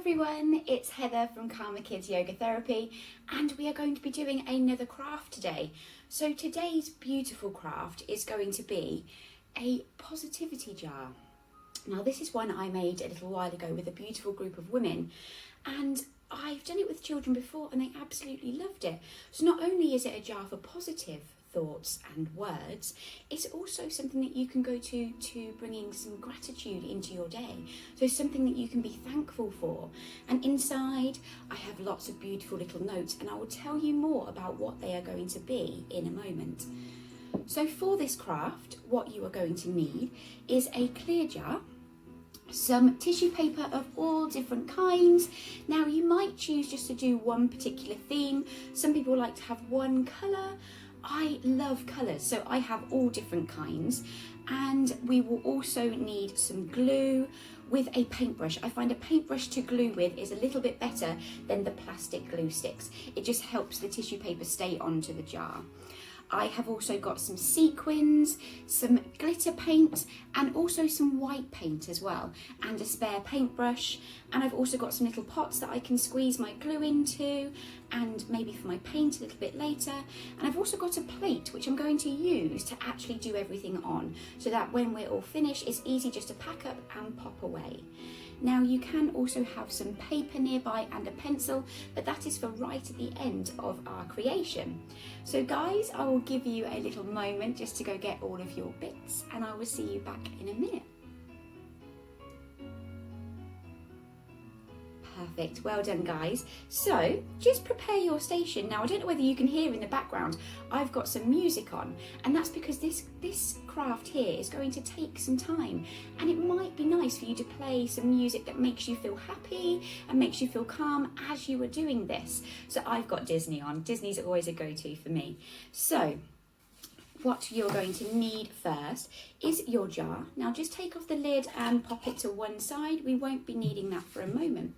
everyone, it's Heather from Karma Kids Yoga Therapy, and we are going to be doing another craft today. So today's beautiful craft is going to be a positivity jar. Now this is one I made a little while ago with a beautiful group of women, and I've done it with children before and they absolutely loved it. So not only is it a jar for positive thoughts and words, it's also something that you can go to bringing some gratitude into your day. So something that you can be thankful for. And inside I have lots of beautiful little notes, and I will tell you more about what they are going to be in a moment. So for this craft, what you are going to need is a clear jar, some tissue paper of all different kinds. Now you might choose just to do one particular theme. Some people like to have one colour. I love colours, so I have all different kinds. And we will also need some glue with a paintbrush. I find a paintbrush to glue with is a little bit better than the plastic glue sticks. It just helps the tissue paper stay onto the jar. I have also got some sequins, some glitter paint, and also some white paint as well, and a spare paintbrush. And I've also got some little pots that I can squeeze my glue into, and maybe for my paint a little bit later. And I've also got a plate which I'm going to use to actually do everything on, so that when we're all finished, it's easy just to pack up and pop away. Now you can also have some paper nearby and a pencil, but that is for right at the end of our creation. So guys, I will give you a little moment just to go get all of your bits, and I will see you back in a minute. Perfect, well done guys. So just prepare your station. Now I don't know whether you can hear in the background, I've got some music on, and that's because this craft here is going to take some time, and it might be nice for you to play some music that makes you feel happy and makes you feel calm as you are doing this. So I've got Disney on. Disney's always a go-to for me. So what you're going to need first is your jar. Now just take off the lid and pop it to one side. We won't be needing that for a moment.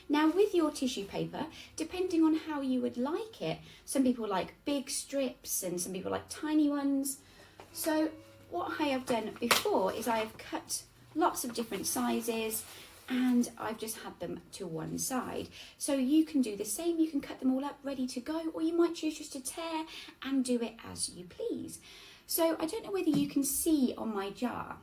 Now with your tissue paper, depending on how you would like it, some people like big strips and some people like tiny ones. So what I have done before is I have cut lots of different sizes, and I've just had them to one side. So you can do the same, you can cut them all up ready to go, or you might choose just to tear and do it as you please. So I don't know whether you can see on my jar,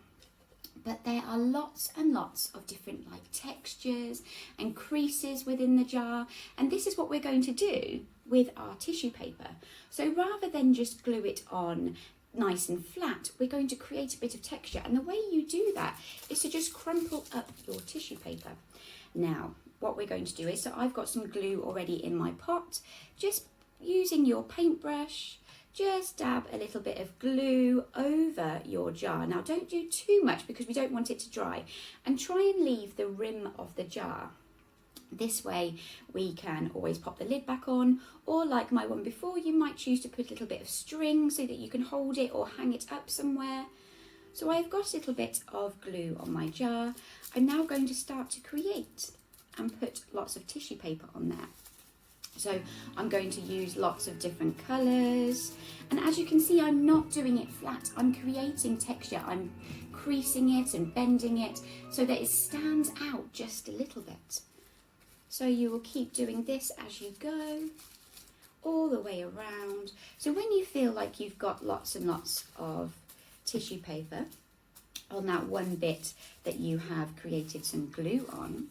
but there are lots and lots of different like textures and creases within the jar, and this is what we're going to do with our tissue paper. So rather than just glue it on nice and flat, we're going to create a bit of texture, and the way you do that is to just crumple up your tissue paper. Now what we're going to do is, so I've got some glue already in my pot, just using your paintbrush, just dab a little bit of glue over your jar. Now don't do too much because we don't want it to dry, and try and leave the rim of the jar. This way we can always pop the lid back on, or like my one before, you might choose to put a little bit of string so that you can hold it or hang it up somewhere. So I've got a little bit of glue on my jar. I'm now going to start to create and put lots of tissue paper on there. So I'm going to use lots of different colours, and as you can see, I'm not doing it flat, I'm creating texture, I'm creasing it and bending it so that it stands out just a little bit. So you will keep doing this as you go, all the way around. So when you feel like you've got lots and lots of tissue paper on that one bit that you have created some glue on,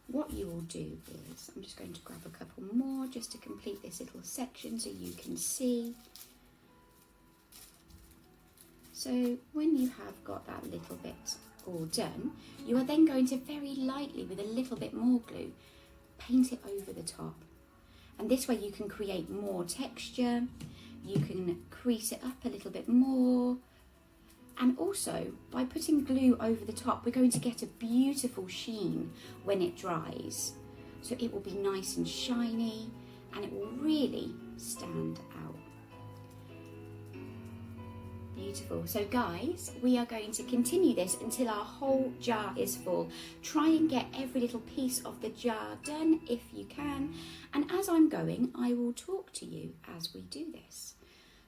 what you will do is, I'm just going to grab a couple more just to complete this little section so you can see. So when you have got that little bit all done, you are then going to very lightly, with a little bit more glue, paint it over the top. And this way you can create more texture, you can crease it up a little bit more, and also by putting glue over the top, we're going to get a beautiful sheen when it dries. So it will be nice and shiny, and it will really stand out. Beautiful. So guys, we are going to continue this until our whole jar is full. Try and get every little piece of the jar done if you can. And as I'm going, I will talk to you as we do this.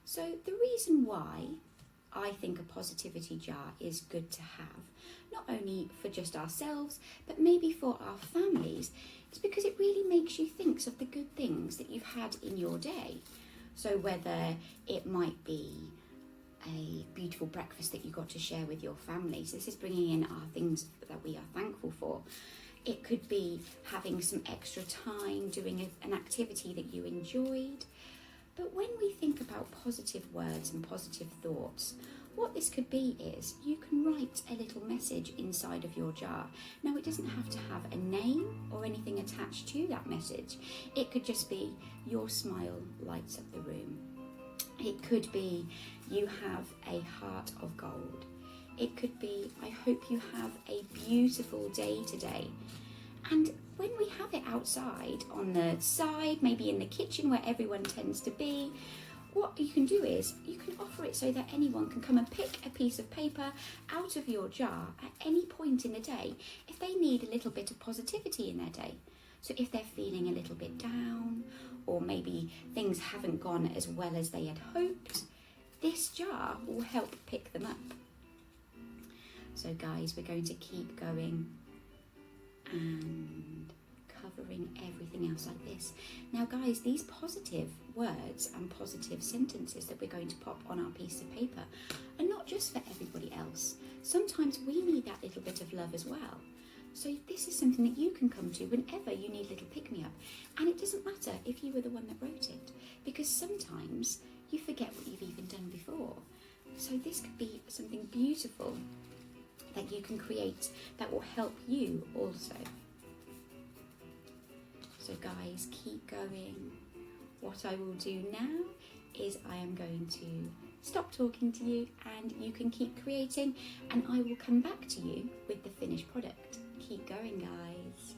So the reason why I think a positivity jar is good to have, not only for just ourselves, but maybe for our families. It's because it really makes you think of the good things that you've had in your day. So whether it might be a beautiful breakfast that you got to share with your family, so this is bringing in our things that we are thankful for. It could be having some extra time doing an activity that you enjoyed. But when we think about positive words and positive thoughts, what this could be is you can write a little message inside of your jar. Now, it doesn't have to have a name or anything attached to that message. It could just be your smile lights up the room. It could be you have a heart of gold. It could be I hope you have a beautiful day today. And when we have it outside, on the side, maybe in the kitchen where everyone tends to be, what you can do is you can offer it so that anyone can come and pick a piece of paper out of your jar at any point in the day if they need a little bit of positivity in their day. So if they're feeling a little bit down, or maybe things haven't gone as well as they had hoped, this jar will help pick them up. So guys, we're going to keep going and covering everything else like this. Now guys, these positive words and positive sentences that we're going to pop on our piece of paper are not just for everybody else. Sometimes we need that little bit of love as well. So this is something that you can come to whenever you need a little pick-me-up. And it doesn't matter if you were the one that wrote it, because sometimes you forget what you've even done before. So this could be something beautiful that you can create that will help you also. So guys, keep going. What I will do now is I am going to stop talking to you and you can keep creating, and I will come back to you with the finished product. Keep going, guys.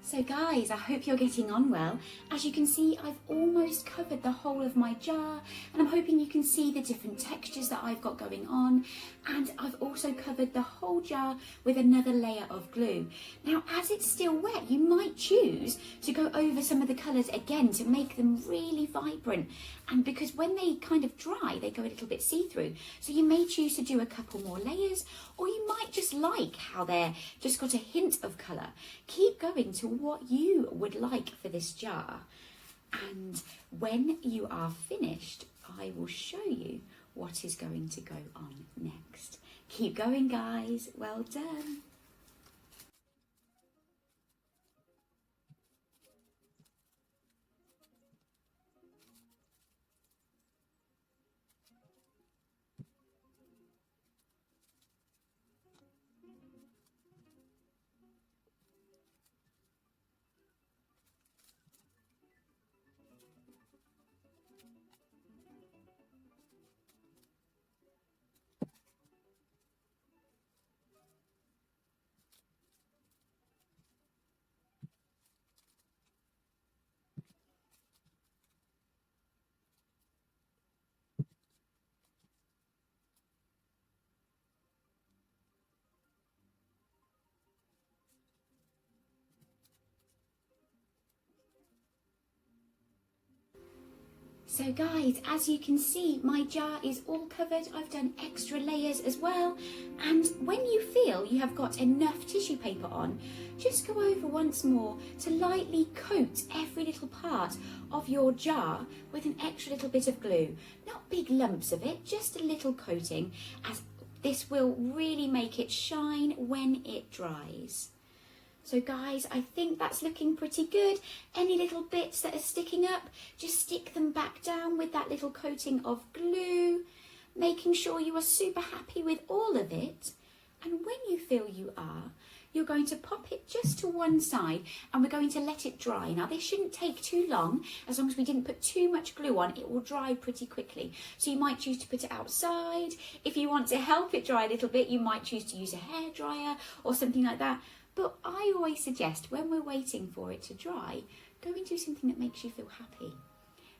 So guys, I hope you're getting on well. As you can see, I've almost covered the whole of my jar, and I'm hoping you can see the different textures that I've got going on. And I've also covered the whole jar with another layer of glue. Now, as it's still wet, you might choose to go over some of the colours again to make them really vibrant. And because when they kind of dry, they go a little bit see-through. So you may choose to do a couple more layers, or you might just like how they're just got a hint of colour. Keep going to what you would like for this jar. And when you are finished, I will show you what is going to go on next. Keep going, guys. Well done. So guys, as you can see, my jar is all covered. I've done extra layers as well. And when you feel you have got enough tissue paper on, just go over once more to lightly coat every little part of your jar with an extra little bit of glue. Not big lumps of it, just a little coating, as this will really make it shine when it dries. So guys, I think that's looking pretty good. Any little bits that are sticking up, just stick them back down with that little coating of glue, making sure you are super happy with all of it. And when you feel you are, you're going to pop it just to one side and we're going to let it dry. Now this shouldn't take too long. As long as we didn't put too much glue on, it will dry pretty quickly. So you might choose to put it outside. If you want to help it dry a little bit, you might choose to use a hairdryer or something like that. But I always suggest when we're waiting for it to dry, go and do something that makes you feel happy.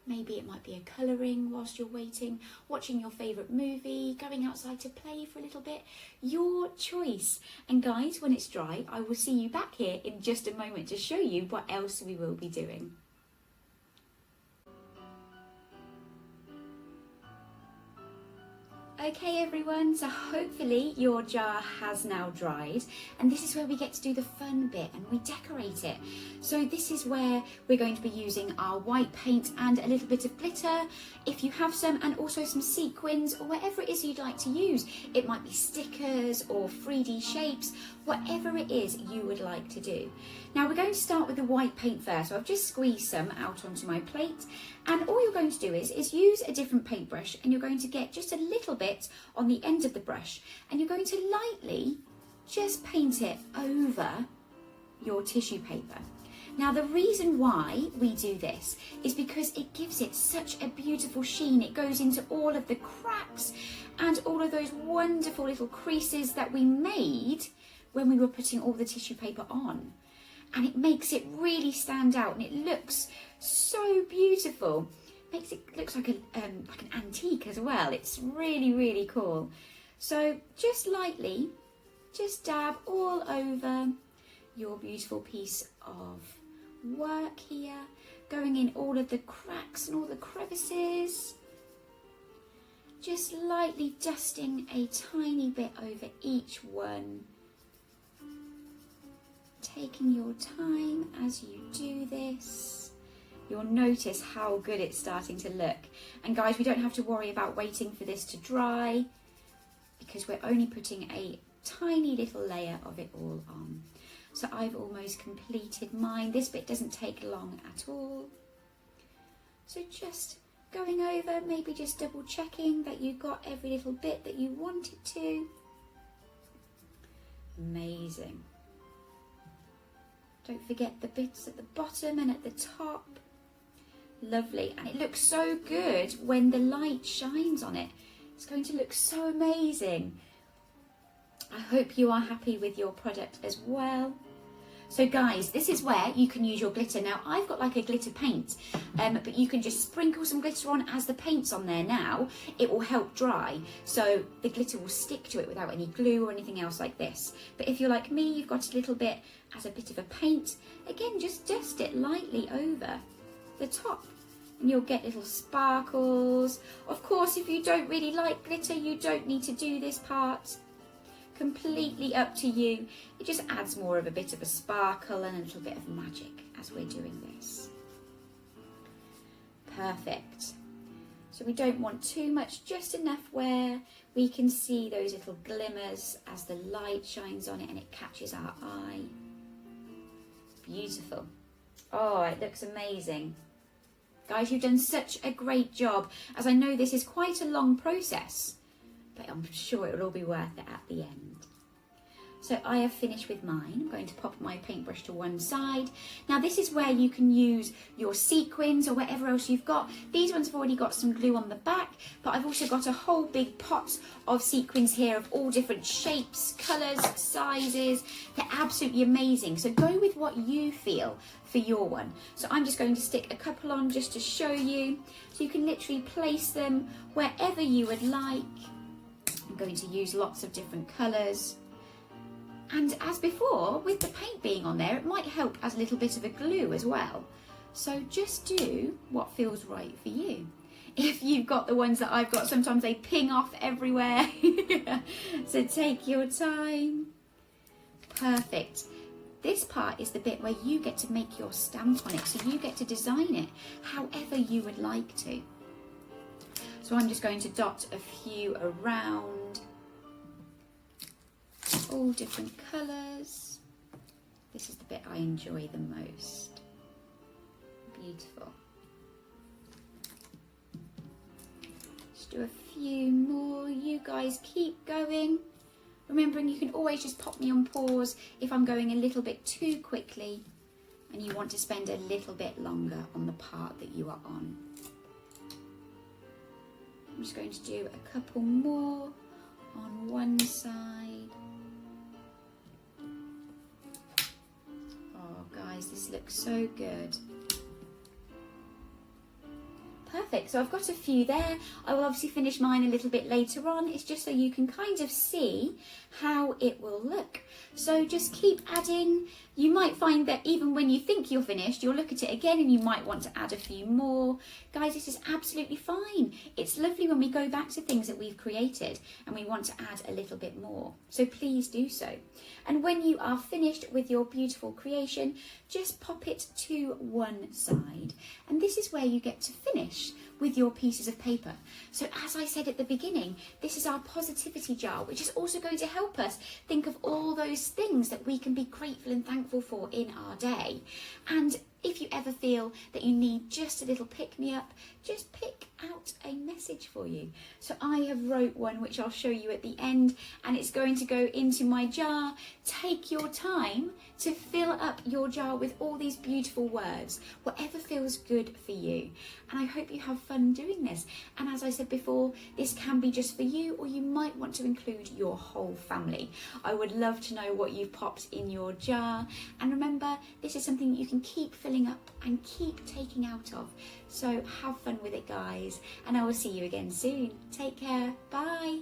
Maybe it might be a colouring whilst you're waiting, watching your favourite movie, going outside to play for a little bit. Your choice. And guys, when it's dry, I will see you back here in just a moment to show you what else we will be doing. Okay everyone, so hopefully your jar has now dried, and this is where we get to do the fun bit and we decorate it. So this is where we're going to be using our white paint and a little bit of glitter, if you have some, and also some sequins or whatever it is you'd like to use. It might be stickers or 3D shapes, whatever it is you would like to do. Now we're going to start with the white paint first. So I've just squeezed some out onto my plate, and all you're going to do is use a different paintbrush, and you're going to get just a little bit on the end of the brush, and you're going to lightly just paint it over your tissue paper. Now the reason why we do this is because it gives it such a beautiful sheen. It goes into all of the cracks and all of those wonderful little creases that we made when we were putting all the tissue paper on. And it makes it really stand out, and it looks so beautiful. Makes it looks like an antique as well. It's really, really cool. So just lightly, just dab all over your beautiful piece of work here, going in all of the cracks and all the crevices. Just lightly dusting a tiny bit over each one. Taking your time as you do this. You'll notice how good it's starting to look. And guys, we don't have to worry about waiting for this to dry because we're only putting a tiny little layer of it all on. So I've almost completed mine. This bit doesn't take long at all. So just going over, maybe just double checking that you got every little bit that you wanted to. Amazing. Don't forget the bits at the bottom and at the top. Lovely. And it looks so good when the light shines on it. It's going to look so amazing. I hope you are happy with your product as well. So guys, this is where you can use your glitter. Now I've got like a glitter paint, but you can just sprinkle some glitter on as the paint's on there now. It will help dry, so the glitter will stick to it without any glue or anything else like this. But if you're like me, you've got a little bit as a bit of a paint, again, just dust it lightly over the top and you'll get little sparkles. Of course, if you don't really like glitter, you don't need to do this part. Completely up to you. It just adds more of a bit of a sparkle and a little bit of magic as we're doing this. Perfect. So we don't want too much, just enough where we can see those little glimmers as the light shines on it and it catches our eye. Beautiful. Oh, it looks amazing. Guys, you've done such a great job, as I know this is quite a long process, but I'm sure it will all be worth it at the end. So I have finished with mine. I'm going to pop my paintbrush to one side. Now this is where you can use your sequins or whatever else you've got. These ones have already got some glue on the back, but I've also got a whole big pot of sequins here of all different shapes, colours, sizes. They're absolutely amazing. So go with what you feel for your one. So I'm just going to stick a couple on just to show you. So you can literally place them wherever you would like. I'm going to use lots of different colours. And as before, with the paint being on there, it might help as a little bit of a glue as well. So just do what feels right for you. If you've got the ones that I've got, sometimes they ping off everywhere. So take your time. Perfect. This part is the bit where you get to make your stamp on it. So you get to design it however you would like to. So I'm just going to dot a few around. All different colours. This is the bit I enjoy the most. Beautiful. Just do a few more. You guys keep going. Remembering you can always just pop me on pause if I'm going a little bit too quickly and you want to spend a little bit longer on the part that you are on. I'm just going to do a couple more on one side. Oh guys, this looks so good. Perfect, so I've got a few there. I will obviously finish mine a little bit later on. It's just so you can kind of see how it will look. So just keep adding. You might find that even when you think you're finished, you'll look at it again and you might want to add a few more. Guys, this is absolutely fine. It's lovely when we go back to things that we've created and we want to add a little bit more. So please do so. And when you are finished with your beautiful creation, just pop it to one side. And this is where you get to finish with your pieces of paper. So as I said at the beginning, this is our positivity jar, which is also going to help us think of all those things that we can be grateful and thankful for in our day. And if you ever feel that you need just a little pick-me-up, just pick out a message for you. So I have wrote one which I'll show you at the end, and it's going to go into my jar. Take your time to fill up your jar with all these beautiful words, whatever feels good for you. And I hope you have fun doing this. And as I said before, this can be just for you, or you might want to include your whole family. I would love to know what you've popped in your jar. And remember, this is something you can keep filling up and keep taking out of. So have fun with it, guys, and I will see you again soon. Take care. Bye.